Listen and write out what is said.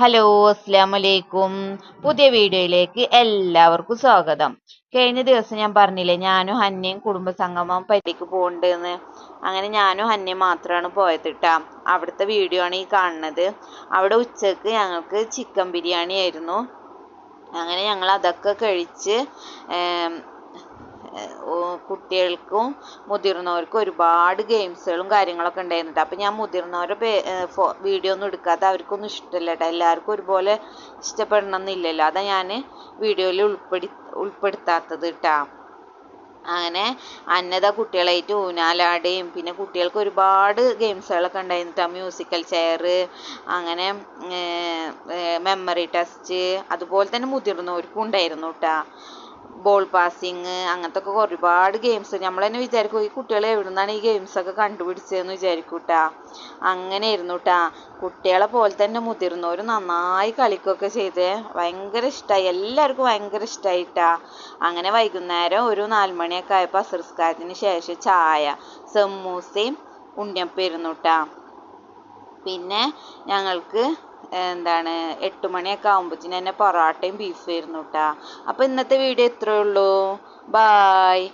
Hello അസ്സലാമലൈക്കും. പുതിയ വീഡിയോയിലേക്ക് എല്ലാവർക്കും സ്വാഗതം. കഴിഞ്ഞ ദിവസം ഞാൻ പറഞ്ഞില്ലേ ഞാനും ഹന്നയും കുടുംബസംഗമം പരിക്ക് പോകണ്ടെന്ന്. അങ്ങനെ ഞാനും ഹന്നയും മാത്രമാണ് പോയത് കേട്ടാ. അവിടുത്തെ വീഡിയോ ആണ് ഈ കാണുന്നത്. അവിടെ ഉച്ചക്ക് ഞങ്ങൾക്ക് ചിക്കൻ ബിരിയാണി ആയിരുന്നു. അങ്ങനെ ഞങ്ങൾ അതൊക്കെ കഴിച്ച് കുട്ടികൾക്കും മുതിർന്നവർക്കും ഒരുപാട് ഗെയിംസുകളും കാര്യങ്ങളൊക്കെ ഉണ്ടായിരുന്നു. അപ്പം ഞാൻ മുതിർന്നവരുടെ വീഡിയോ ഒന്നും എടുക്കാതെ അവർക്കൊന്നും ഇഷ്ടമല്ല കേട്ടോ. എല്ലാവർക്കും ഒരുപോലെ ഇഷ്ടപ്പെടണം എന്നില്ലല്ലോ. അതാ ഞാൻ വീഡിയോയിൽ ഉൾപ്പെടുത്താത്തത് കേട്ടോ. അങ്ങനെ അന്നത കുട്ടികളായിട്ട് ഊഞ്ഞാലാടുകയും പിന്നെ കുട്ടികൾക്ക് ഒരുപാട് ഗെയിംസുകളൊക്കെ ഉണ്ടായിരുന്നു. മ്യൂസിക്കൽ ചെയർ, അങ്ങനെ മെമ്മറി ടെസ്റ്റ്, അതുപോലെ തന്നെ മുതിർന്നവർക്കും ഉണ്ടായിരുന്നു കേട്ടോ. ബോൾ പാസിങ്, അങ്ങനത്തെ ഒക്കെ ഒരുപാട് ഗെയിംസ്. നമ്മൾ തന്നെ വിചാരിക്കും ഈ കുട്ടികൾ എവിടെ നിന്നാണ് ഈ ഗെയിംസൊക്കെ കണ്ടുപിടിച്ചതെന്ന് വിചാരിക്കും കേട്ടാ. അങ്ങനെയായിരുന്നു കേട്ടാ. കുട്ടികളെ പോലെ തന്നെ മുതിർന്നവർ നന്നായി കളിക്കുകയൊക്കെ ചെയ്ത് ഭയങ്കര ഇഷ്ടമായി. എല്ലാവർക്കും ഭയങ്കര ഇഷ്ടമായിട്ടാ. അങ്ങനെ വൈകുന്നേരം ഒരു 4 മണിയൊക്കെ ആയപ്പോൾ അസർസ്കാരത്തിന് ശേഷം ചായ, സമൂസയും ഉണ്ണിയപ്പമായിരുന്നു കേട്ടാ. പിന്നെ ഞങ്ങൾക്ക് 8 മണിയൊക്കെ ആകുമ്പോഴത്തേന് തന്നെ പൊറോട്ടയും ബീഫും ആയിരുന്നു കേട്ടോ. അപ്പോൾ ഇന്നത്തെ വീഡിയോ ഇത്രയേ ഉള്ളൂ. ബായ്.